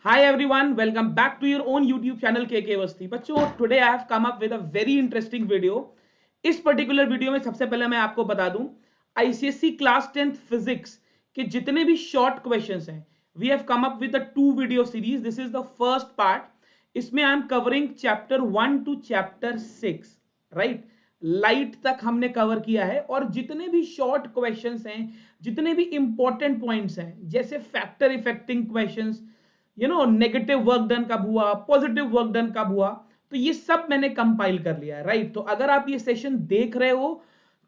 Hi everyone, welcome back to your own YouTube channel KK Wasti. बच्चों, today I have come up with a very interesting video. इस particular video में सबसे पहले मैं आपको बता दूं ICSE क्लास 10th फिजिक्स के जितने भी शॉर्ट क्वेश्चंस हैं, we have come up with the 2 video series. This is the first part. इसमें I am covering chapter 1 to chapter 6, right. Light तक हमने कवर किया है और जितने भी शॉर्ट क्वेश्चंस हैं, जितने भी इंपॉर्टेंट पॉइंट्स हैं, जैसे factor affecting questions, negative work done कब हुआ, पॉजिटिव वर्क डन कब हुआ, तो ये सब मैंने कंपाइल कर लिया है, राइट. तो अगर आप ये सेशन देख रहे हो,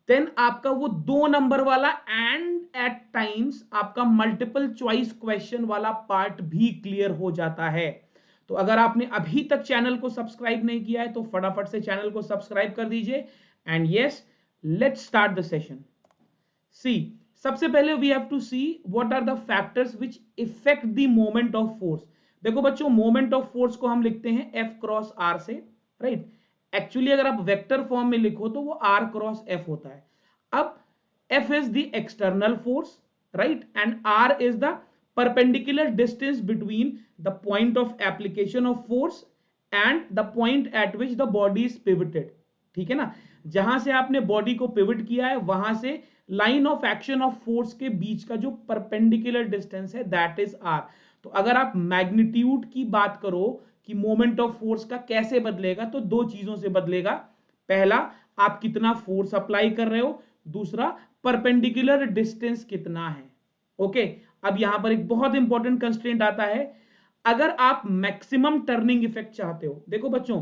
देन आपका वो 2 नंबर वाला एंड एट टाइम्स आपका मल्टीपल चॉइस क्वेश्चन वाला पार्ट भी क्लियर हो जाता है. तो अगर आपने अभी तक चैनल को सब्सक्राइब नहीं किया है तो फटाफट से चैनल को सब्सक्राइब कर दीजिए. And yes, let's start the session. See, सबसे पहले we have to see what are the factors which effect the moment of force. देखो बच्चों, मोमेंट ऑफ फोर्स को हम लिखते हैं F क्रॉस R से, राइट. एक्चुअली अगर आप वेक्टर फॉर्म में लिखो तो वो R क्रॉस F होता है. अब F is the external force, right, and R is the perpendicular distance between the point of application of force and the point at which the body is pivoted. ठीक है ना. जहां से आपने body को पिवट किया है वहां से line of action of force के बीच का जो परपेंडिकुलर डिस्टेंस है, दैट इज आर. तो अगर आप मैग्नीट्यूड की बात करो कि मोमेंट ऑफ फोर्स का कैसे बदलेगा, तो 2 चीजों से बदलेगा. पहला, आप कितना फोर्स अप्लाई कर रहे हो. दूसरा, परपेंडिकुलर डिस्टेंस कितना है. ओके. अब यहां पर एक बहुत इंपॉर्टेंट कंस्ट्रेंट आता है. अगर आप मैक्सिमम टर्निंग इफेक्ट चाहते हो, देखो बच्चों,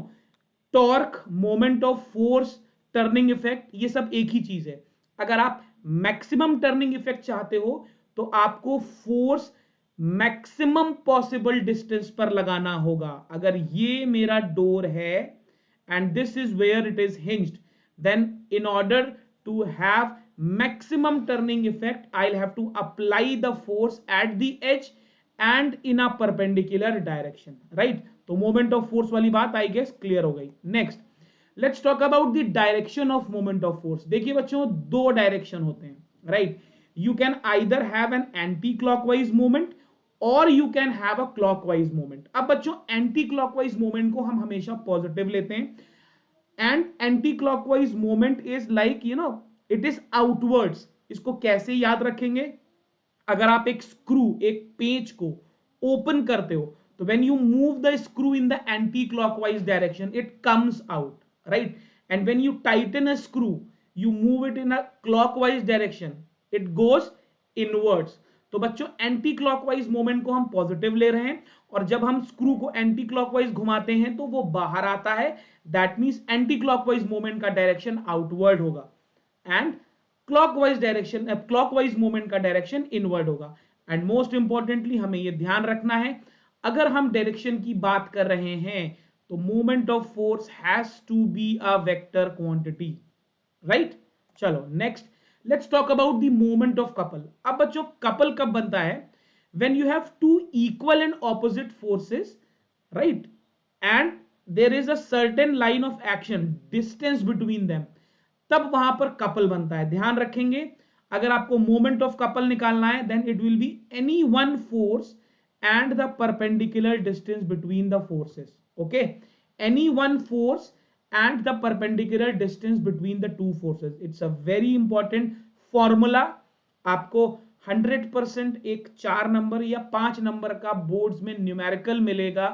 torque, moment of force, turning effect, ये सब एक ही चीज है. अगर आप मैक्सिमम टर्निंग इफेक्ट चाहते हो तो आपको फोर्स मैक्सिमम पॉसिबल डिस्टेंस पर लगाना होगा. अगर ये मेरा डोर है and this is where it is hinged, then in order to have maximum turning effect, I'll have to apply the force at the edge and in a perpendicular direction, right. तो moment of force वाली बात I guess clear हो गई. Next, let's talk about the direction of moment of force. देखिए बच्चों, 2 direction होते हैं, right. You can either have an anti clockwise movement और you can have a clockwise movement. अब बच्चों, एंटी क्लॉकवाइज मूवमेंट को हम हमेशा पॉजिटिव लेते हैं and anti clockwise movement is like it is outwards. इसको कैसे याद रखेंगे? अगर आप एक स्क्रू, एक पेंच को ओपन करते हो तो when you move the screw in the anti clockwise direction it comes out, right. And when you Titan a screw, you move it in a clockwise direction, it goes inwards. तो बच्चों, anti clockwise moment को हम positive ले रहे हैं और जब हम स्क्रू को एंटी क्लॉकवाइज घुमाते हैं तो वो बाहर आता है. That means anti clockwise moment का डायरेक्शन आउटवर्ड होगा and clockwise direction, clockwise movement का डायरेक्शन इनवर्ड होगा. एंड मोस्ट इंपॉर्टेंटली हमें यह ध्यान रखना है, अगर हम डायरेक्शन की बात कर रहे हैं तो movement of force has to be a vector quantity, right. चलो next, let's talk about the movement of couple. अब बच्चों, कपल कब बनता है? When you have 2 equal and opposite forces, right, and there is a certain line of action, distance between them, तब वहां पर couple बनता है. ध्यान रखेंगे, अगर आपको मोमेंट ऑफ कपल निकालना है then it will be any one force and the perpendicular distance between the forces. Okay, any one force and the perpendicular distance between the two forces. It's a very important formula. आपको 100% एक 4 number या 5 number का boards में numerical मिलेगा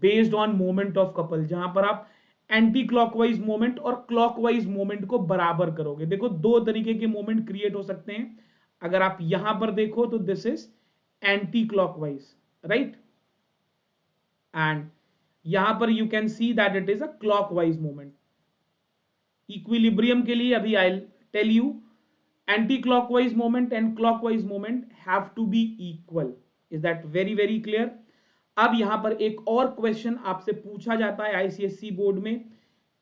based on moment of couple, जहां पर आप anti clockwise moment और क्लॉकवाइज मोमेंट को बराबर करोगे. देखो, 2 तरीके के मोमेंट क्रिएट हो सकते हैं. अगर आप यहां पर देखो तो this is anticlockwise, right, and यहां पर you can see that it is a clockwise movement. Equilibrium के लिए अभी I tell you, anti clockwise movement and clockwise movement have to be equal. Is that very very clear? अब यहां पर एक और क्वेश्चन आपसे पूछा जाता है आईसीएसई बोर्ड में,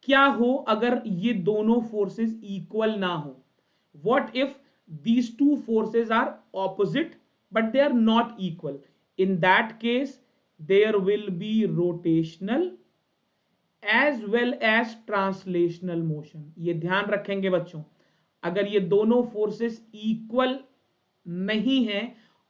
क्या हो अगर ये दोनों फोर्सेस इक्वल ना हो? What if these two forces are opposite but they are not equal? In that case there will be rotational as well as translational motion. ये ध्यान रखेंगे बच्चों, अगर ये दोनों फोर्सेस इक्वल नहीं है,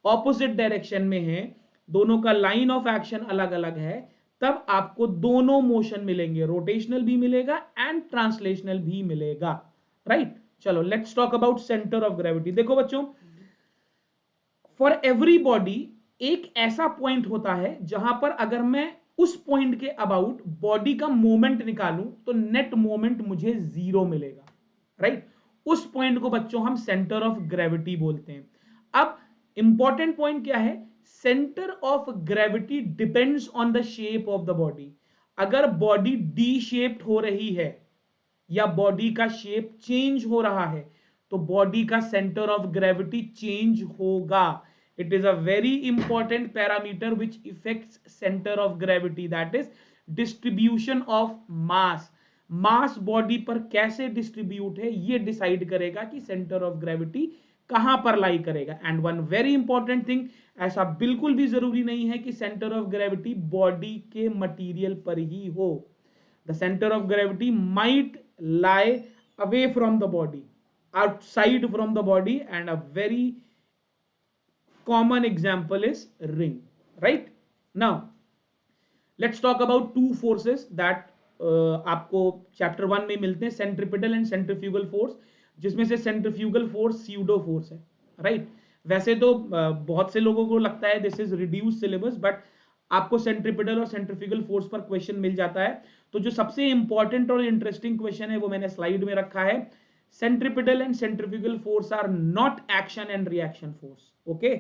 ऑपोजिट डायरेक्शन में है, दोनों का लाइन ऑफ एक्शन अलग अलग है, तब आपको दोनों मोशन मिलेंगे, रोटेशनल भी मिलेगा एंड ट्रांसलेशनल भी मिलेगा, राइट। चलो let's talk about centre of gravity. देखो बच्चों, फॉर एवरी बॉडी एक ऐसा पॉइंट होता है जहां पर अगर मैं उस पॉइंट के अबाउट बॉडी का मोमेंट निकालूं तो नेट मोमेंट मुझे 0 मिलेगा, राइट। उस पॉइंट को बच्चों हम सेंटर ऑफ ग्रेविटी बोलते हैं। अब इंपॉर्टेंट पॉइंट क्या है, centre of gravity depends on the shape of the body. अगर बॉडी डी शेप्ड हो रही है या बॉडी का शेप चेंज हो रहा है तो बॉडी का सेंटर ऑफ ग्रेविटी चेंज होगा। It is a very important parameter which effects centre of gravity, that is distribution of mass. Mass body पर कैसे डिस्ट्रीब्यूट है ये डिसाइड करेगा कि सेंटर ऑफ ग्रेविटी कहां पर लाई करेगा। And one very important thing, ऐसा बिल्कुल भी जरूरी नहीं है कि सेंटर ऑफ ग्रेविटी बॉडी के मटेरियल पर ही हो। The center of gravity might lie away from the body, outside from the body, and a very common example is ring, right? Now let's talk about two forces that आपको chapter 1 में मिलते हैं, centripetal and centrifugal force, जिसमें से centrifugal force pseudo force है, right. वैसे तो बहुत से लोगों को लगता है this is reduce syllabus, but आपको सेंट्रिपिटल और सेंट्रीफ्यूगल फोर्स पर क्वेश्चन मिल जाता है। तो जो सबसे इंपॉर्टेंट और इंटरेस्टिंग क्वेश्चन है वो मैंने स्लाइड में रखा है। Centripetal and centrifugal force are not action and reaction force, okay,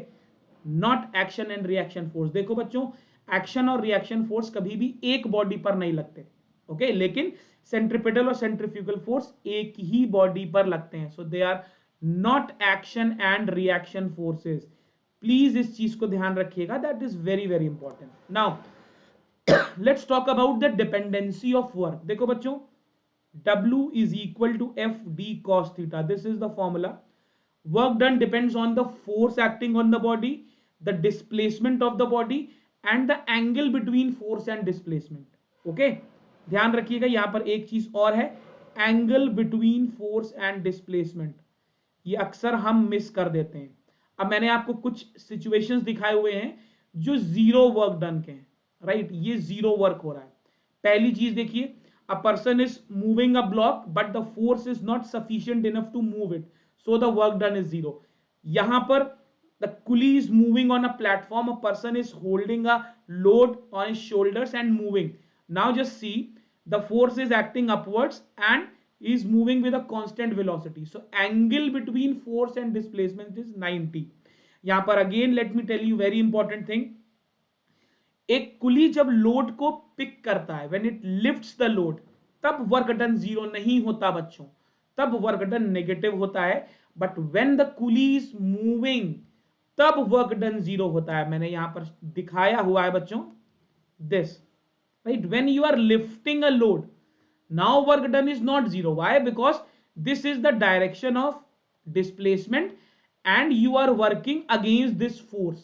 not action and reaction force. देखो बच्चों, एक्शन और रिएक्शन फोर्स कभी भी एक बॉडी पर नहीं लगते, ओके, लेकिन सेंट्रिपिटल और सेंट्रीफ्यूगल फोर्स एक ही बॉडी पर लगते हैं। So they are not action and reaction forces. Please इस चीज को ध्यान रखिएगा, that is very very important. Now let's talk about the dependency of work. देखो बच्चों, W is equal to FD cos theta. This is the formula. Work done depends on the force acting on the body, the displacement of the body, and the angle between force and displacement. Okay? ध्यान रखिएगा, यहां पर एक चीज और है, angle between force and displacement. ये अक्सर हम मिस कर देते हैं। अब मैंने आपको कुछ सिचुएशंस दिखाए हुए हैं जो जीरो वर्क डन के हैं, राइट। ये जीरो वर्क हो रहा है। पहली चीज देखिए, a person is moving a block but the force is not sufficient enough to move it, so the work done is zero. यहां पर the pulley is moving on a platform, a person is holding a load on his shoulders and moving. Now just see, the force is acting upwards and is moving with a constant velocity, so angle between force and displacement is 90. यहां पर again let me tell you very important thing, एक कुली जब load को pick करता है, when it lifts the load, तब work done zero नहीं होता बच्चों, तब वर्क डन नेगेटिव होता है। But when the coolie is moving, तब वर्क डन जीरो होता है। मैंने यहां पर दिखाया हुआ है बच्चों, this, right. When you are lifting a load, now work done is not zero, why? Because this is the direction of displacement and you are working against this force,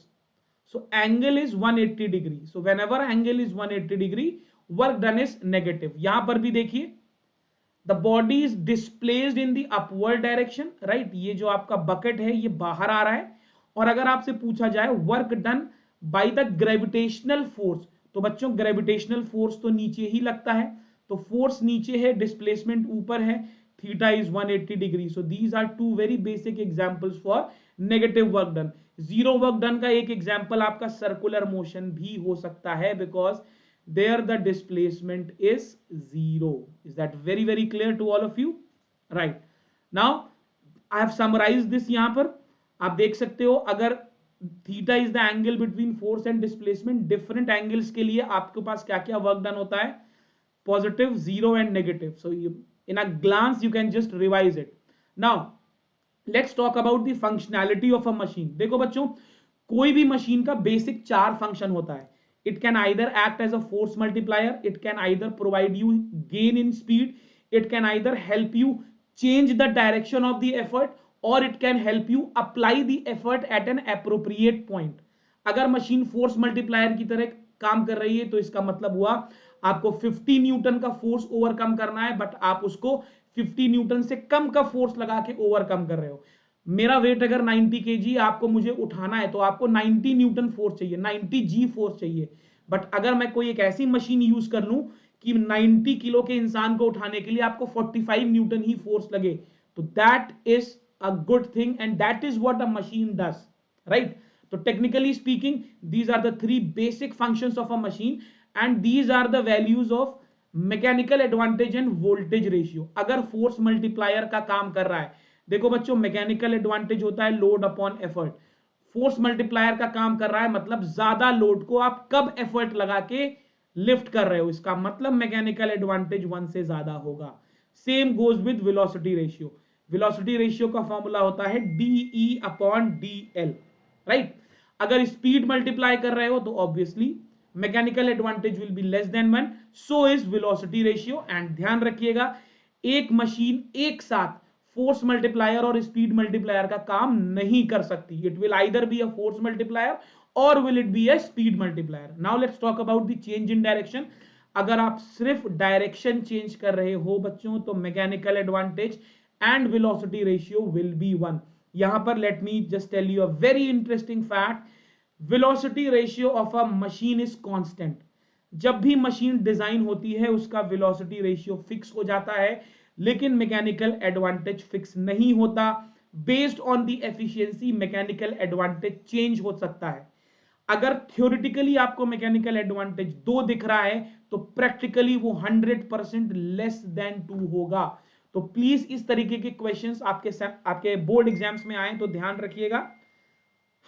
so angle is 180 degree. So whenever angle is 180 degree, work done is negative. यहां पर भी देखिए, the body is displaced in the upward direction, right? ये जो आपका bucket है ये बाहर आ रहा है। और अगर आपसे पूछा जाए work done by the gravitational force, तो बच्चों ग्रेविटेशनल फोर्स तो नीचे ही लगता है, तो फोर्स नीचे है, डिस्प्लेसमेंट ऊपर है, theta is 180 degree. So these are two very basic examples for negative work done. Zero work done का एक example आपका circular motion भी हो सकता है, because there the displacement is zero. Is that very very clear to all of you? Right. Now I have summarized this यहाँ पर आप देख सकते हो, अगर theta is the angle between force and displacement, different angles के लिए आपके पास क्या क्या work done होता है, positive, zero and negative. So you, in a glance you can just revise it. Now let's talk about the functionality of a machine. देखो बच्चों, कोई भी मशीन का बेसिक 4 फंक्शन होता है। It can either act as a force multiplier, it can either provide you gain in speed, it can either help you change the direction of the effort, or it can help you apply the effort at an appropriate point. अगर machine force multiplier की तरह काम कर रही है तो इसका मतलब हुआ आपको 50 न्यूटन का फोर्स ओवरकम करना है, बट आप उसको 50 न्यूटन से कम का फोर्स लगा के ओवरकम कर रहे हो। मेरा वेट अगर 90 केजी, आपको मुझे उठाना है तो आपको 90 न्यूटन फोर्स चाहिए, 90 जी फोर्स चाहिए। बट अगर मैं कोई एक ऐसी मशीन यूज कर लूं कि 90 किलो के इंसान को उठाने के लिए आपको 45 न्यूटन ही फोर्स लगे, तो that is a good thing and that is what a machine does, right. तो technically speaking these are the three basic functions of a machine and these are the values of mechanical advantage and voltage ratio. अगर force multiplier का काम कर रहा है, देखो बच्चों, mechanical advantage होता है load upon effort, force multiplier का काम कर रहा है मतलब ज्यादा लोड को आप कब एफर्ट लगा के लिफ्ट कर रहे हो, इसका मतलब मैकेनिकल एडवांटेज 1 से ज्यादा होगा। Same goes with velocity ratio, velocity ratio का फॉर्मूला होता है डीई अपॉन डीएल, राइट। अगर स्पीड मल्टीप्लाई कर रहे हो तो obviously mechanical advantage will be less than 1, so is velocity ratio. And ध्यान रखिएगा, एक मशीन एक साथ फोर्स मल्टीप्लायर और स्पीड मल्टीप्लायर का काम नहीं कर सकती। It will either be a force multiplier और will it be a speed multiplier. Now let's talk about the change in direction. अगर आप सिर्फ डायरेक्शन चेंज कर रहे हो बच्चों, तो mechanical advantage and velocity ratio will be 1। यहां पर let me just tell you a very interesting fact, velocity ratio of a machine is constant. जब भी मशीन डिजाइन होती है उसका वेलोसिटी रेशियो फिक्स हो जाता है, लेकिन मैकेनिकल एडवांटेज फिक्स नहीं होता। Based on the efficiency mechanical advantage change हो सकता है। अगर थ्योरेटिकली आपको मैकेनिकल एडवांटेज 2 दिख रहा है तो प्रैक्टिकली वो 100% लेस देन 2 होगा। तो प्लीज इस तरीके के क्वेश्चंस आपके बोर्ड एग्जाम्स में आए तो ध्यान रखिएगा।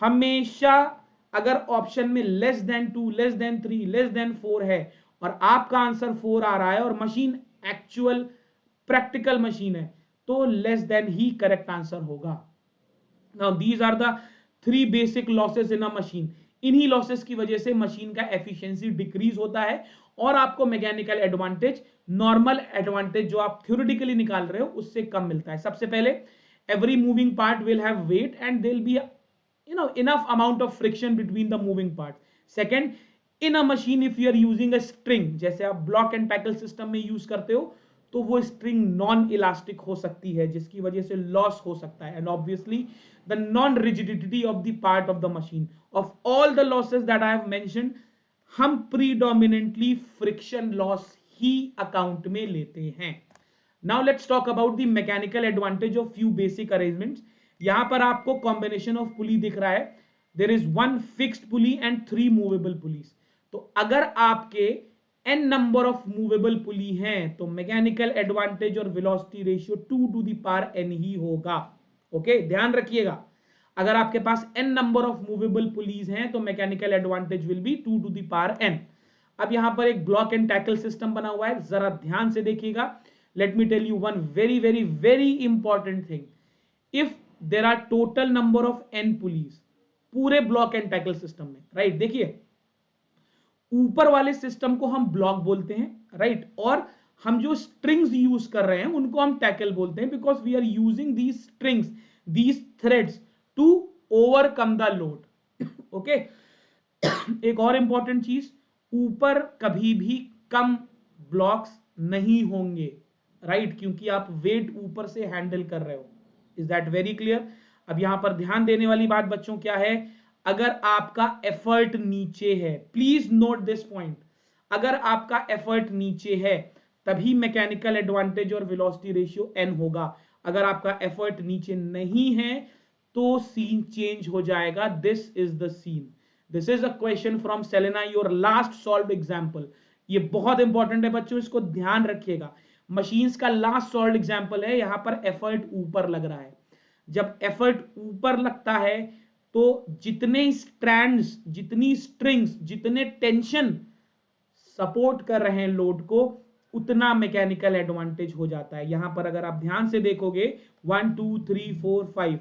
हमेशा अगर ऑप्शन में less than 2, less than 3, less than 4 है और आपका आंसर 4 आ रहा है और मशीन एक्चुअल प्रैक्टिकल मशीन है, तो लेस देन ही करेक्ट आंसर होगा। Now these are the 3 basic losses in a machine. इन्हीं लॉसेस की वजह से मशीन का एफिशिएंसी डिक्रीज होता है और आपको मैकेनिकल एडवांटेज, नॉर्मल एडवांटेज जो आप थ्योरेटिकली निकाल रहे हो उससे कम मिलता है। सबसे पहले, every moving part will have weight and there will be enough amount of friction between the moving parts। second, in a machine if you are using a string, जैसे आप ब्लॉक एंड टैकल सिस्टम में use करते हो, तो वो string non elastic हो सकती है जिसकी वजह से लॉस हो सकता है। And obviously the non rigidity of the part of the machine. Of all the losses that I have mentioned, हम प्रीडोमिनेंटली फ्रिक्शन लॉस ही अकाउंट में लेते हैं। Now let's talk about the mechanical advantage of few basic arrangements. यहां पर आपको combination of pulley दिख रहा है, there is 1 fixed pulley and 3 movable pulleys. तो अगर आपके n number of movable pulley हैं तो मैकेनिकल एडवांटेज और velocity ratio 2 to the power n ही होगा। ओके, ध्यान रखिएगा, अगर आपके पास n number of movable pulleys हैं तो mechanical advantage will B 2 to the power n। अब यहां पर एक ब्लॉक एंड टैकल सिस्टम बना हुआ है, जरा ध्यान से देखिएगा। Let me tell you one very very very important thing. If there are total number of n pulleys पूरे ब्लॉक एंड टैकल सिस्टम में, राइट, देखिए ऊपर वाले सिस्टम को हम ब्लॉक बोलते हैं, राइट, और हम जो स्ट्रिंग्स यूज कर रहे हैं उनको हम टैकल बोलते हैं, because we are using these strings, these threads to overcome the load. Okay, एक और इंपॉर्टेंट चीज, ऊपर कभी भी कम ब्लॉक्स नहीं होंगे, राइट, क्योंकि आप वेट ऊपर से हैंडल कर रहे हो। Is that very clear? अब यहां पर ध्यान देने वाली बात बच्चों क्या है, अगर आपका एफर्ट नीचे है, प्लीज नोट दिस पॉइंट, अगर आपका एफर्ट नीचे है तभी मैकेनिकल एडवांटेज और वेलोसिटी रेशियो n होगा। अगर आपका एफर्ट नीचे नहीं है तो सीन चेंज हो जाएगा। This is the scene. This is a question from Selena, your last solved example. ये बहुत इंपॉर्टेंट है बच्चों, इसको ध्यान रखिएगा। मशीन्स का लास्ट सॉल्व्ड एग्जांपल है, यहां पर एफर्ट ऊपर लग रहा है। जब एफर्ट ऊपर लगता है तो जितने स्ट्रैंड्स, जितनी स्ट्रिंग्स, जितने टेंशन सपोर्ट कर रहे हैं लोड को, उतना मैकेनिकल एडवांटेज हो जाता है। यहां पर अगर आप ध्यान से देखोगे 1 2 3 4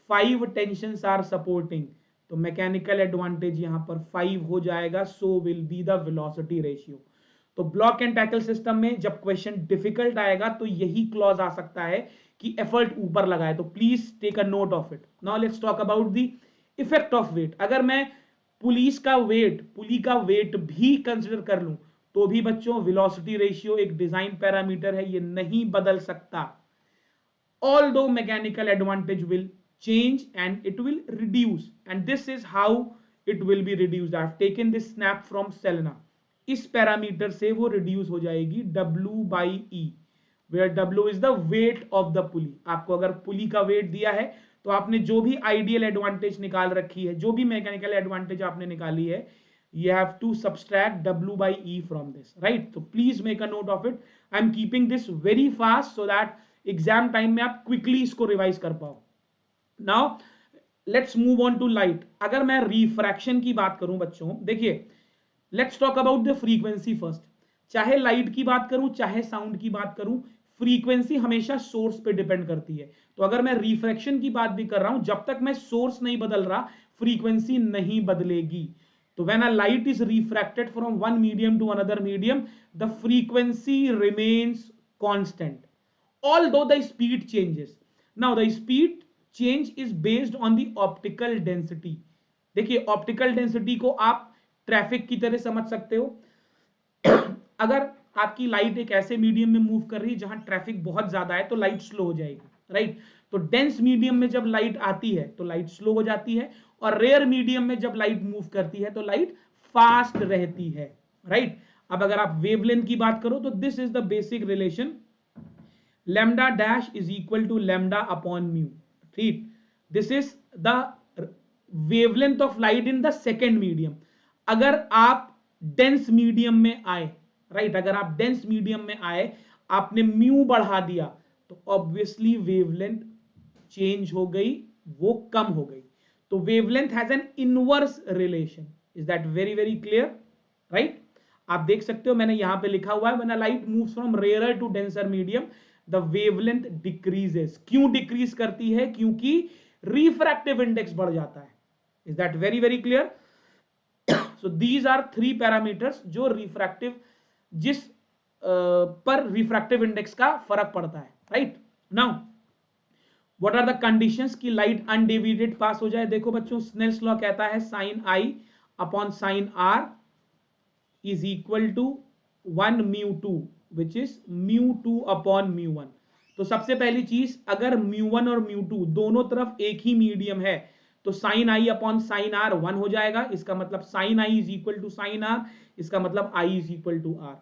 5 टेंशंस आर सपोर्टिंग, तो मैकेनिकल एडवांटेज यहां पर 5 हो जाएगा। So will be the velocity ratio. तो ब्लॉक एंड टैकल सिस्टम में जब क्वेश्चन डिफिकल्ट आएगा तो यही क्लॉज आ सकता है कि एफर्ट ऊपर लगाए, तो please take a note of it. Now let's talk about the effect of weight. अगर मैं पुलिस का वेट, पुली का वेट भी कंसिडर कर लूं तो भी बच्चों वेलोसिटी रेशियो एक डिजाइन पैरामीटर है, ये नहीं बदल सकता। Although mechanical advantage will change and it will reduce, and this is how it will be reduced. I have taken this snap from Selena. इस पैरामीटर से वो रिड्यूस हो जाएगी W by E, where W is the weight of the pulley. आपको अगर पुली का wait दिया है तो आपने जो भी आइडियल एडवांटेज निकाल रखी है, जो भी मैकेनिकल एडवांटेज आपने निकाली है, you have to subtract W by E from this, right? So please make a note of it. I am keeping this very fast so that exam time में आप क्विकली इसको रिवाइज कर पाओ. Now let's move on to light. अगर मैं refraction की बात करूं बच्चों, देखिए let's talk about the frequency first. चाहे लाइट की बात करूं चाहे साउंड की बात करूं, फ्रीक्वेंसी हमेशा सोर्स पे डिपेंड करती है. तो अगर मैं रिफ्रैक्शन की बात भी कर रहा हूं, जब तक मैं सोर्स नहीं बदल रहा फ्रीक्वेंसी नहीं बदलेगी. So when a light is refracted from one medium to another medium, the frequency remains constant, although the speed changes. Now the speed change is based on the optical density. देखिए optical density को आप traffic की तरह समझ सकते हो. अगर आपकी लाइट एक ऐसे मीडियम में मूव कर रही है जहां ट्रैफिक बहुत ज्यादा है तो लाइट स्लो हो जाएगी, राइट? तो डेंस मीडियम में जब लाइट आती है तो लाइट स्लो हो जाती है, और रेयर मीडियम में जब लाइट मूव करती है तो लाइट फास्ट रहती है, राइट? अब अगर आप वेवलेंथ की बात करो तो this is the basic relation, lambda dash is equal to lambda upon mu, ठीक? This is the wavelength of light in the second medium. अगर आप डेंस मीडियम में आए, राइट, अगर आप डेंस मीडियम में आए, आपने म्यू बढ़ा दिया तो ऑब्वियसली वेवलेंथ चेंज हो गई, वो कम हो गई. तो wavelength has an inverse relation. Is that very very clear, right? आप देख सकते हो मैंने यहां पे लिखा हुआ है, when a light moves from rare to denser medium the wavelength decreases. क्यों डिक्रीज करती है? क्योंकि रिफ्रैक्टिव इंडेक्स बढ़ जाता है. Is that very very clear? So these are 3 parameters जो रिफ्रैक्टिव, जिस पर रिफ्रैक्टिव इंडेक्स का फर्क पड़ता है, right? Now what are the conditions कि लाइट अनडेविएटेड पास हो जाए? देखो बच्चों, स्नेल्स लॉ कहता है sine i upon sine r is equal to 1 mu 2, which is mu 2 upon mu 1. तो सबसे पहली चीज, अगर म्यू 1 और म्यू 2 दोनों तरफ एक ही मीडियम है तो sine i upon sine r 1 हो जाएगा. इसका मतलब sine i is equal to sine r, इसका मतलब i is equal to r.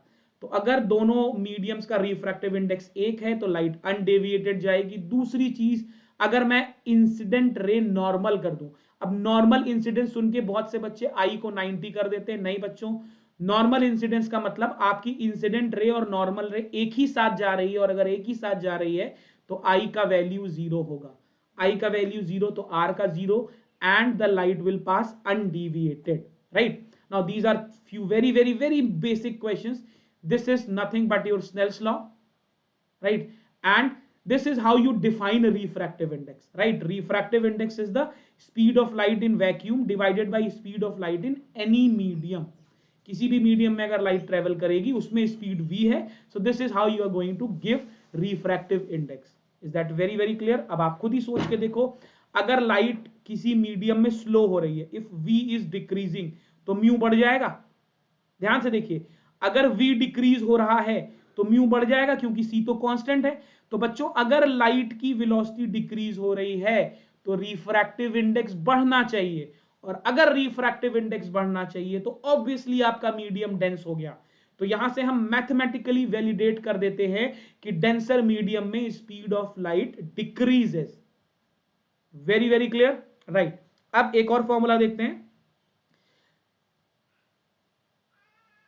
तो अगर दोनों मीडियम्स का रिफ्रैक्टिव इंडेक्स एक है तो लाइट अनडेविएटेड जाएगी. दूसरी चीज, अगर मैं इंसिडेंट रे नॉर्मल कर दूं, अब नॉर्मल इंसिडेंस सुन के बहुत से बच्चे आई को 90 कर देते हैं. नहीं बच्चों, नॉर्मल इंसिडेंस का मतलब आपकी इंसिडेंट रे और नॉर्मल रे एक ही साथ जा रही है, और अगर एक ही साथ जा रही है तो आई का वैल्यू 0 होगा. आई का वैल्यू 0 तो आर का 0, and the light will pass undeviated, right? Now these are few very very very basic questions. This is nothing but your Snell's law, right? And this is how you define a refractive index, right? Refractive index is the speed of light in vacuum divided by speed of light in any medium. किसी भी medium में अगर light travel करेगी उसमें speed v है. So this is how you are going to give refractive index. Is that very very clear? अब आप खुद ही सोच के देखो, अगर लाइट किसी मीडियम में स्लो हो रही है, if v is decreasing तो म्यू बढ़ जाएगा. ध्यान से देखिए, अगर v डिक्रीज हो रहा है तो म्यू बढ़ जाएगा क्योंकि c तो कांस्टेंट है. तो बच्चों, अगर लाइट की वेलोसिटी डिक्रीज हो रही है तो रिफ्रैक्टिव इंडेक्स बढ़ना चाहिए, और अगर रिफ्रैक्टिव इंडेक्स बढ़ना चाहिए तो ऑब्वियसली आपका मीडियम डेंस हो गया. तो यहां से हम मैथमेटिकली वैलिडेट कर देते हैं कि डेंसर मीडियम में speed of light decreases. Very very clear, right? अब एक और फॉर्मूला देखते हैं,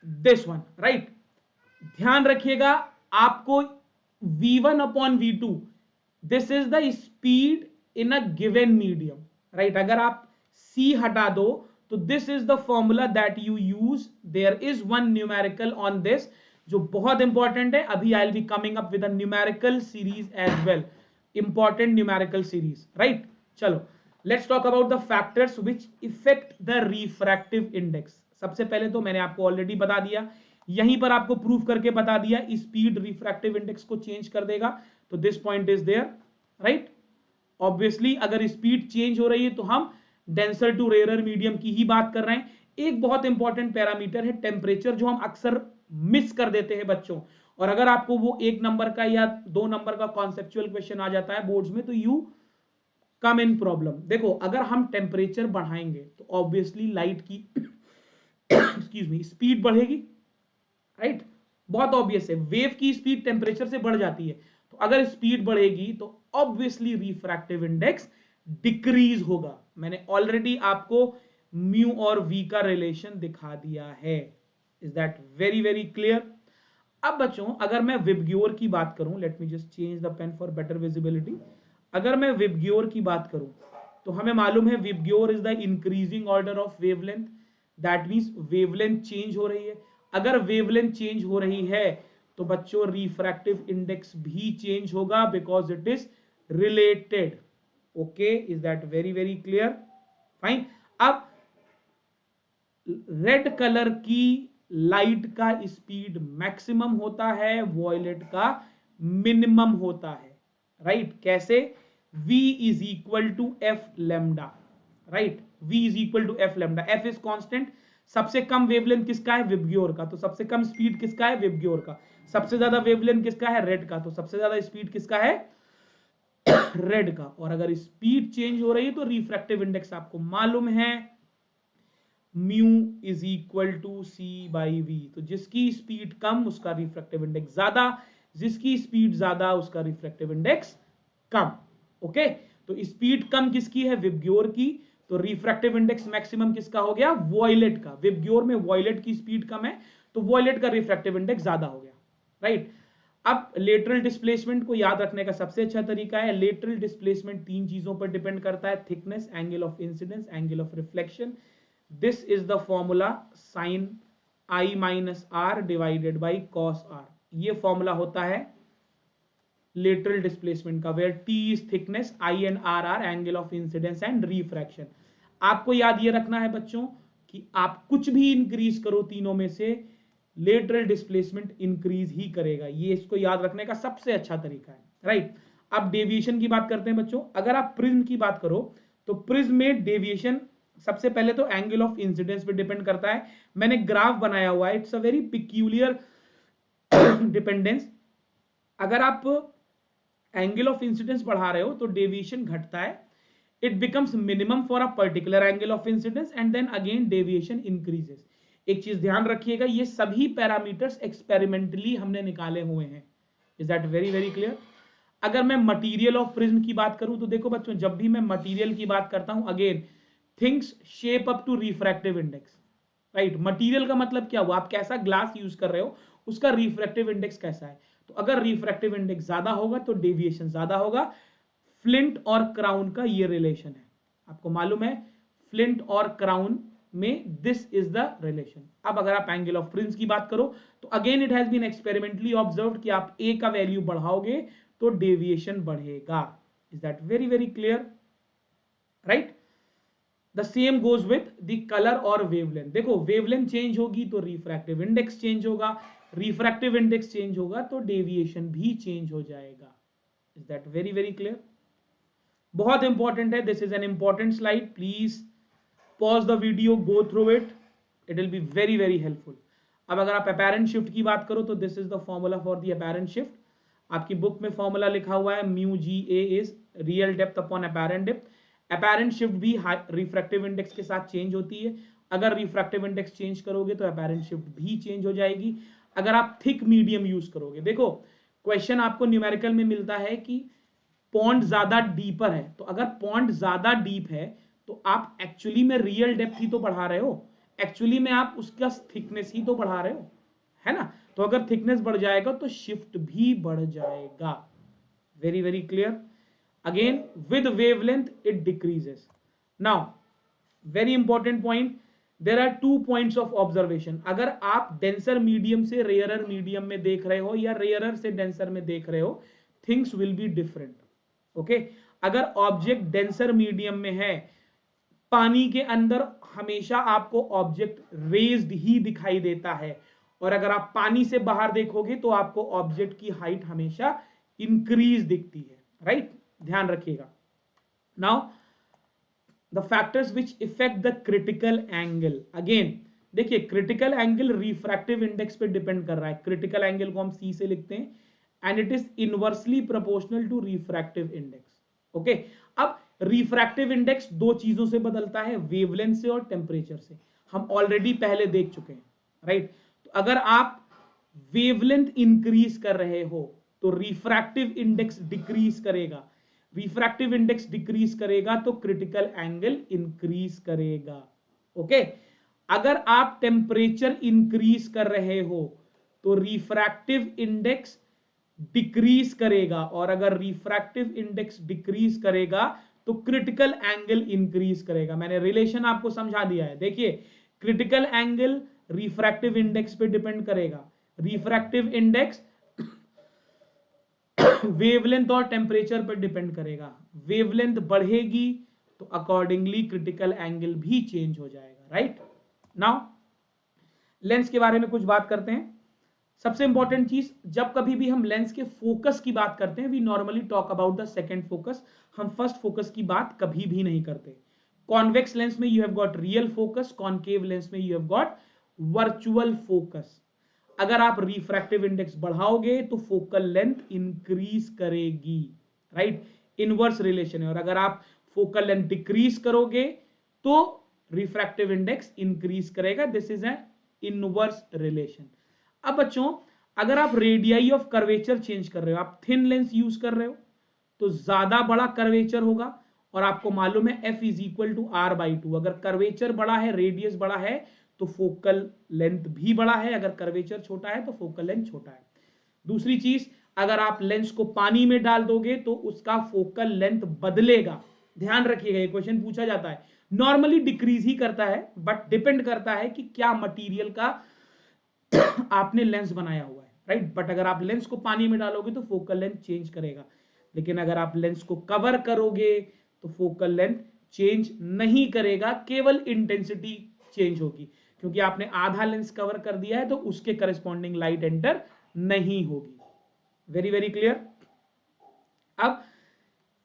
दिस वन, राइट? ध्यान रखिएगा, आपको v1 upon v2, this is the speed in a given medium, right? अगर आप c हटा दो तो this is the formula that you use. There is one numerical on this जो बहुत इंपॉर्टेंट है. अभी I will be coming up with a numerical series as well, important numerical series, right? चलो, let's talk about the factors which effect the refractive index. सबसे पहले तो मैंने आपको ऑलरेडी बता दिया, यहीं पर आपको प्रूफ करके बता दिया, स्पीड रिफ्रैक्टिव इंडेक्स को चेंज कर देगा. तो this point is there, right? Obviously अगर स्पीड चेंज हो रही है तो हम डेंसर टू रेयर मीडियम की ही बात कर रहे हैं. एक बहुत इंपॉर्टेंट पैरामीटर है टेम्परेचर, जो हम अक्सर मिस कर देते हैं बच्चों. और अगर आपको वो 1 नंबर का या 2 नंबर का कॉन्सेप्चुअल क्वेश्चन आ जाता है बोर्ड्स में तो यू कम इन प्रॉब्लम। देखो अगर हम टेम्परेचर बढ़ाएंगे तो ऑब्वियसली लाइट की एक्सक्यूज मी स्पीड बढ़ेगी, राइट? बहुत ऑब्वियस है, वेव की स्पीड टेम्परेचर से बढ़ जाती है, तो अगर स्पीड बढ़ेगी तो ऑब्वियसली रिफ्रैक्टिव इंडेक्स डिक्रीज होगा। मैंने ऑलरेडी आपको म्यू और वी का रिलेशन दिखा दिया है। Is that very very clear? अब बच्चों अगर मैं विबग्योर की बात करूं, let me just change the pen for better visibility. अगर मैं विबग्योर की बात करूं तो हमें मालूम है VIBGYOR is the increasing order of wavelength, that means wavelength change हो रही है। अगर वेवलेंथ चेंज हो रही है तो बच्चों रिफ्रैक्टिव इंडेक्स भी चेंज होगा, because it is related. Okay, is that very very clear? Fine. अब रेड कलर की लाइट का स्पीड मैक्सिमम होता है, वॉयलेट का मिनिमम होता है, राइट? कैसे? v is equal to f lambda, right? v is equal to f lambda. F is constant. सबसे कम वेवलेंथ किसका है? विबग्योर का, तो सबसे कम स्पीड किसका है? विबग्योर का। सबसे ज्यादा वेवलेंथ किसका है? रेड का, तो सबसे ज्यादा स्पीड किसका है? रेड का। और अगर स्पीड चेंज हो रही है तो रिफ्रैक्टिव इंडेक्स आपको मालूम है mu is equal to c by v. तो जिसकी स्पीड कम उसका रिफ्रैक्टिव इंडेक्स ज्यादा, जिसकी स्पीड ज्यादा उसका रिफ्रैक्टिव इंडेक्स कम। ओके, तो स्पीड कम किसकी है? विबग्योर की, तो रिफ्रैक्टिव इंडेक्स मैक्सिमम किसका हो गया? वॉयलेट का। विबग्योर में वॉयलेट की स्पीड कम है तो वॉयलेट का रिफ्रैक्टिव इंडेक्स ज्यादा हो गया, राइट? अब लेटरल डिस्प्लेसमेंट को याद रखने का सबसे अच्छा तरीका है, लेटरल डिस्प्लेसमेंट तीन चीजों पर डिपेंड करता है, thickness, angle of incidence, angle of reflection. This is the formula sine i minus r divided by cos r. ये फॉर्मूला होता है लेटरल डिस्प्लेसमेंट का, where t is thickness, i and r are angle of incidence and refraction. आपको याद ये रखना है बच्चों कि आप कुछ भी इंक्रीज करो तीनों में से लेटरल डिस्प्लेसमेंट इंक्रीज ही करेगा। ये इसको याद रखने का सबसे अच्छा तरीका है, राइट? अब डेविएशन की बात करते हैं बच्चों। अगर आप प्रिज्म की बात करो तो प्रिज्म में डेविएशन सबसे पहले तो एंगल ऑफ इंसिडेंस पे डिपेंड करता है। मैंने ग्राफ बनाया हुआ है, it's a very peculiar dependence. अगर आप एंगल ऑफ इंसिडेंस बढ़ा रहे हो तो डेविएशन घटता है, it becomes minimum for a particular angle of incidence and then again deviation increases. एक चीज ध्यान रखिएगा, ये सभी पैरामीटर्स एक्सपेरिमेंटली हमने निकाले हुए हैं। Is that very very clear? अगर मैं मटेरियल ऑफ प्रिज्म की बात करूं तो देखो बच्चों, जब भी मैं मटेरियल की बात करता हूं, again things shape up to refractive index, right? Material का मतलब क्या हुआ? आप कैसा ग्लास यूज कर रहे हो उसका रिफ्रैक्टिव इंडेक्स कैसा है। तो अगर रिफ्रैक्टिव इंडेक्स ज्यादा होगा तो डेविएशन ज्यादा होगा। फ्लिंट और क्राउन का ये रिलेशन है, आपको मालूम है, फ्लिंट और क्राउन में दिस इज द रिलेशन। अब अगर आप एंगल ऑफ प्रिज्म की बात करो तो again it has been experimentally observed कि आप ए का वैल्यू बढ़ाओगे तो डेविएशन बढ़ेगा। Is that very very clear? Right? The same goes with the colour और वेवलेंथ। देखो वेवलेंथ चेंज होगी तो रिफ्रैक्टिव इंडेक्स चेंज होगा, रिफ्रैक्टिव इंडेक्स चेंज होगा तो डेविएशन भी चेंज हो जाएगा। Is that very very clear? बहुत इंपॉर्टेंट है, this is an important slide, please pause the video, go through it, it will be very very helpful. अब अगर आप अपैरेंट शिफ्ट की बात करो तो this is the formula for the apparent shift. आपकी बुक में फॉर्मूला लिखा हुआ है mu g a is real depth upon apparent depth. Apparent shift भी रिफ्रैक्टिव इंडेक्स के साथ चेंज होती है, अगर रिफ्रैक्टिव इंडेक्स चेंज करोगे तो अपैरेंट शिफ्ट भी चेंज हो जाएगी। अगर आप थिक मीडियम यूज करोगे, देखो क्वेश्चन आपको न्यूमेरिकल में मिलता है कि पॉन्ड ज्यादा डीपर है, तो अगर पॉन्ड ज्यादा डीप है तो आप एक्चुअली में रियल डेप्थ ही तो बढ़ा रहे हो, एक्चुअली में आप उसका थिकनेस ही तो बढ़ा रहे हो, है ना? तो अगर थिकनेस बढ़ जाएगा तो शिफ्ट भी बढ़ जाएगा। Very very clear? Again with wavelength it decreases. Now very important point, there are 2 points of observation. अगर आप डेंसर मीडियम से रेयरर मीडियम में देख रहे हो या रेयरर से डेंसर में देख रहे हो, things will be different. Okay, अगर ऑब्जेक्ट डेंसर मीडियम में है, पानी के अंदर हमेशा आपको ऑब्जेक्ट रेज्ड ही दिखाई देता है, और अगर आप पानी से बाहर देखोगे तो आपको ऑब्जेक्ट की हाइट हमेशा इंक्रीज दिखती है, राइट? ध्यान रखिएगा। Now the factors which effect the critical angle, again देखिए क्रिटिकल एंगल रिफ्रैक्टिव इंडेक्स पे डिपेंड कर रहा है। क्रिटिकल एंगल को हम सी से लिखते हैं and it is inversely proportional to refractive index. Okay, अब रिफ्रैक्टिव इंडेक्स दो चीजों से बदलता है, वेवलेंथ से और टेम्परेचर से, हम ऑलरेडी पहले देख चुके हैं, राइट। तो अगर आप वेवलेंथ इंक्रीज कर रहे हो तो रिफ्रैक्टिव इंडेक्स डिक्रीज करेगा, रिफ्रैक्टिव इंडेक्स डिक्रीज करेगा तो क्रिटिकल एंगल इंक्रीज करेगा। ओके, अगर आप टेम्परेचर इंक्रीज कर रहे हो तो रिफ्रैक्टिव इंडेक्स डिक्रीज करेगा, और अगर रिफ्रैक्टिव इंडेक्स डिक्रीज करेगा तो क्रिटिकल एंगल इंक्रीज करेगा। मैंने रिलेशन आपको समझा दिया है। देखिए, क्रिटिकल एंगल रिफ्रैक्टिव इंडेक्स पे डिपेंड करेगा, रिफ्रैक्टिव इंडेक्स वेवलेंथ और टेम्परेचर पर डिपेंड करेगा। वेवलेंथ बढ़ेगी तो अकॉर्डिंगली क्रिटिकल एंगल भी चेंज हो जाएगा, राइट। नाउ लेंस के बारे में कुछ बात करते हैं। सबसे इंपॉर्टेंट चीज, जब कभी भी हम लेंस के फोकस की बात करते हैं, we normally talk about the second focus, हम फर्स्ट फोकस की बात कभी भी नहीं करते। कॉन्वेक्स लेंस में you have got real focus, concave lens में you have got virtual focus. अगर आप रिफ्रैक्टिव इंडेक्स बढ़ाओगे तो फोकल लेंथ इंक्रीज करेगी, राइट, इनवर्स रिलेशन है। और अगर आप फोकल लेंथ डिक्रीज करोगे तो रिफ्रैक्टिव इंडेक्स इंक्रीज करेगा, this is an inverse relation. अब बच्चों, अगर आप रेडियाई ऑफ कर्वेचर चेंज कर रहे हो, आप थिन लेंस यूज कर रहे हो तो ज्यादा बड़ा कर्वेचर होगा, और आपको मालूम है F is equal to R by 2। अगर कर्वेचर बड़ा है, रेडियस बड़ा है, तो फोकल लेंथ भी बड़ा है, अगर कर्वेचर छोटा है तो फोकल लेंथ छोटा है। दूसरी चीज, अगर आप लेंस को पानी में डाल दोगे तो उसका फोकल लेंथ बदलेगा। ध्यान रखिएगा, ये क्वेश्चन पूछा जाता है। नॉर्मली डिक्रीज ही करता है, बट डिपेंड करता है कि क्या मटेरियल का आपने लेंस बनाया हुआ है, राइट। बट अगर आप लेंस को पानी में डालोगे तो फोकल लेंथ चेंज करेगा, लेकिन अगर आप लेंस को कवर करोगे तो फोकल लेंथ चेंज नहीं करेगा, केवल इंटेंसिटी चेंज होगी, क्योंकि आपने आधा लेंस कवर कर दिया है तो उसके करस्पॉन्डिंग लाइट एंटर नहीं होगी। Very very clear. अब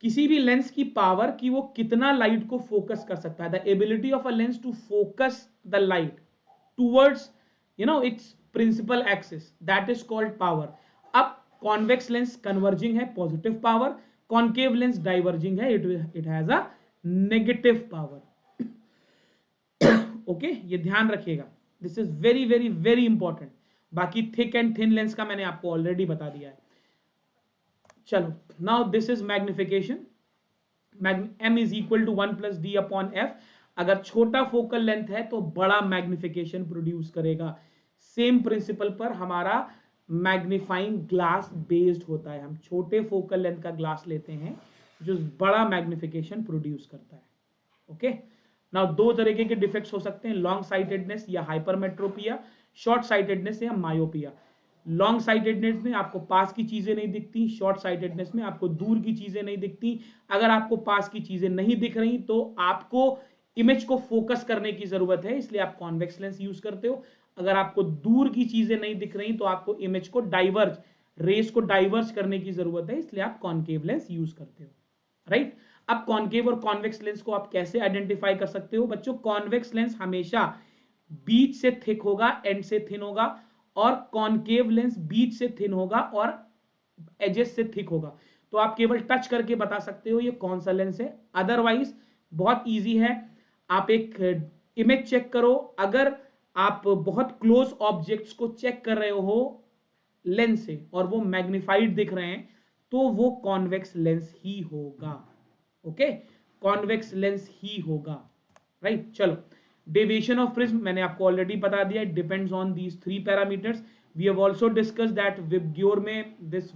किसी भी लेंस की पावर कि वो कितना लाइट को फोकस कर सकता है, the ability of a lens to focus the light towards its principal axis, that is called power. अब कॉन्वेक्स लेंस कन्वर्जिंग है, positive power, concave lens diverging है, it has a negative power. Okay, ये ध्यान रखिएगा, this is very very very important. बाकी thick and thin lens का मैंने आपको ऑलरेडी बता दिया है। चलो, now this is magnification, m is equal to 1 plus D upon F. अगर छोटा फोकल लेंथ है तो बड़ा मैग्निफिकेशन प्रोड्यूस करेगा। सेम प्रिंसिपल पर हमारा मैग्नीफाइंग ग्लास बेस्ड होता है, हम छोटे फोकल लेंथ का ग्लास लेते हैं जो बड़ा मैग्निफिकेशन प्रोड्यूस करता है। ओके, नाउ दो तरीके के डिफेक्ट्स हो सकते हैं, लॉन्ग साइटेडनेस या हाइपरमेट्रोपिया, शॉर्ट साइटेडनेस या मायोपिया। लॉन्ग साइटेडनेस में आपको पास की चीजें नहीं दिखती, शॉर्ट साइटेडनेस में आपको दूर की चीजें नहीं दिखती। अगर आपको पास की चीजें नहीं दिख रही तो आपको इमेज को फोकस करने की जरूरत है, इसलिए आप कॉन्वेक्स लेंस यूज करते हो। अगर आपको दूर की चीजें नहीं दिख रही तो आपको इमेज को डाइवर्ज, रेस को डाइवर्ज करने की जरूरत है, इसलिए आप कॉन्केव लेंस यूज करते हो, राइट। अब कॉन्केव और कॉन्वेक्स लेंस को आप कैसे आइडेंटिफाई कर सकते हो बच्चों? कॉन्वेक्स लेंस हमेशा बीच से थिक होगा, एंड से थिन होगा, और कॉन्केव लेंस बीच से थिन होगा और एजेस से थिक होगा। तो आप केवल टच करके बता सकते हो ये कौन सा लेंस है। अदरवाइज बहुत इजी है, आप एक इमेज चेक करो, अगर आप बहुत क्लोज ऑब्जेक्ट्स को चेक कर रहे हो लेंस से और वो मैग्निफाइड दिख रहे हैं तो वो कॉन्वेक्स लेंस ही होगा। ओके, कॉन्वेक्स लेंस ही होगा, राइट। चलो, डेविएशन ऑफ प्रिज्म मैंने आपको ऑलरेडी बता दिया, it depends on these 3 parameters. We have also discussed that VIBGYOR में दिस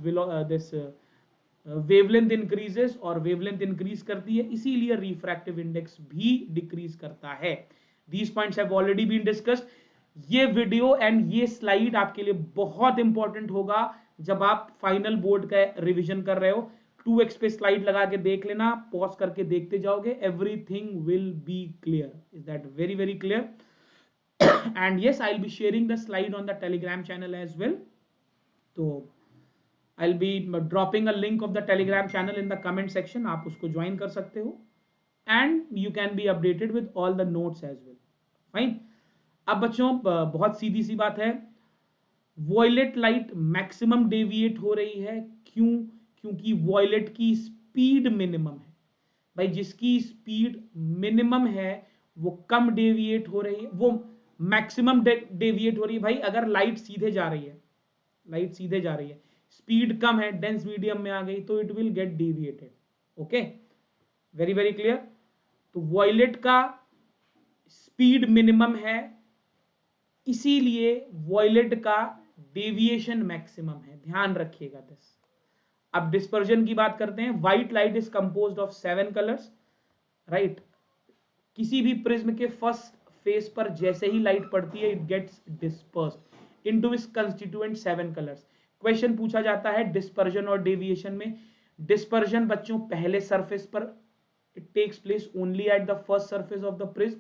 वेवलेंथ इंक्रीजेस, और वेवलेंथ इंक्रीज करती है इसीलिए रिफ्रैक्टिव इंडेक्स भी डिक्रीज करता है। These points have already been discussed. ये वीडियो एंड ये स्लाइड आपके लिए बहुत इंपॉर्टेंट होगा जब आप फाइनल बोर्ड का रिवीजन कर रहे हो। 2x पे स्लाइड लगा के देख लेना, पॉज करके देखते जाओगे, everything will be clear. Is that very very clear? And yes, I will be sharing the slide on the Telegram channel as well. तो I will be dropping a link of the Telegram channel in the comment section, आप उसको join कर सकते हो, and you can be updated with all the notes as well. Fine. अब बच्चों, बहुत सीधी सी बात है, वॉयलेट लाइट मैक्सिमम डेविएट हो रही है, क्यों? क्योंकि वॉयलेट की स्पीड मिनिमम है। भाई जिसकी स्पीड मिनिमम है वो कम डेविएट हो रही है, वो मैक्सिमम डेविएट हो रही है। भाई अगर लाइट सीधे जा रही है, लाइट सीधे जा रही है, स्पीड कम है, डेंस मीडियम में आ गई, तो it will get deviated. Okay, very very clear. तो वॉयलेट का स्पीड मिनिमम है, इसीलिए वॉयलेट का डेविएशन मैक्सिमम है, ध्यान रखिएगा दिस। अब डिस्पर्जन की बात करते हैं। White light is composed of 7 colours, right. किसी भी प्रिज्म के फर्स्ट फेस पर जैसे ही लाइट पड़ती है, it gets dispersed into its constituent 7 colours. Question पूछा जाता है डिस्पर्जन और डेविएशन में। डिस्पर्जन बच्चों पहले सरफेस पर it takes place only at the first surface of the prism,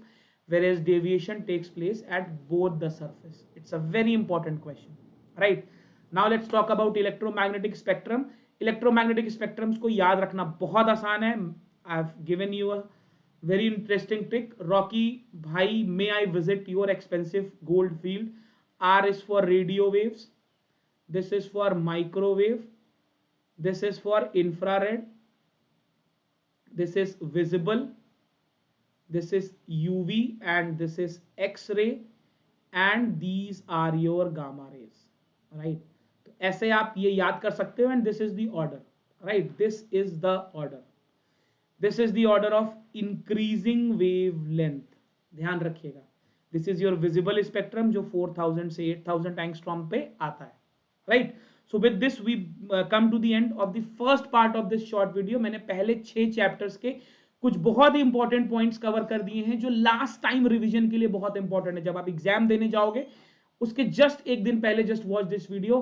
whereas deviation takes place at both the surface. It's a very important question, right? Now let's talk about electromagnetic spectrum. Electromagnetic spectrums को याद रखना बहुत आसान है. I've given you a very interesting trick. Rocky भाई, may I visit your expensive gold field? R is for radio waves, this is for microwave, this is for infrared, this is visible, this is UV, and this is X-ray, and these are your gamma rays, right? तो ऐसे आप ये याद कर सकते हो, and this is the order, right? This is the order. This is the order of increasing wavelength. ध्यान रखिएगा. This is your visible spectrum जो 4000 से 8000 एंगस्ट्रॉम पे आता है, right? So with this we come to the end of the first part of this short video. मैंने पहले 6 chapters के कुछ बहुत ही इंपॉर्टेंट पॉइंट्स कवर कर दिए हैं जो लास्ट टाइम रिवीजन के लिए बहुत इंपॉर्टेंट है। जब आप एग्जाम देने जाओगे उसके जस्ट एक दिन पहले just watch this video.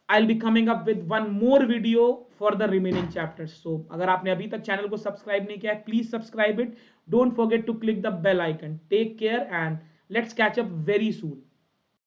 I'll be coming up with one more video for the remaining chapters. So अगर आपने अभी तक चैनल को सब्सक्राइब नहीं किया है, please subscribe it. Don't forget to click the bell icon. Take care and let's catch up very soon.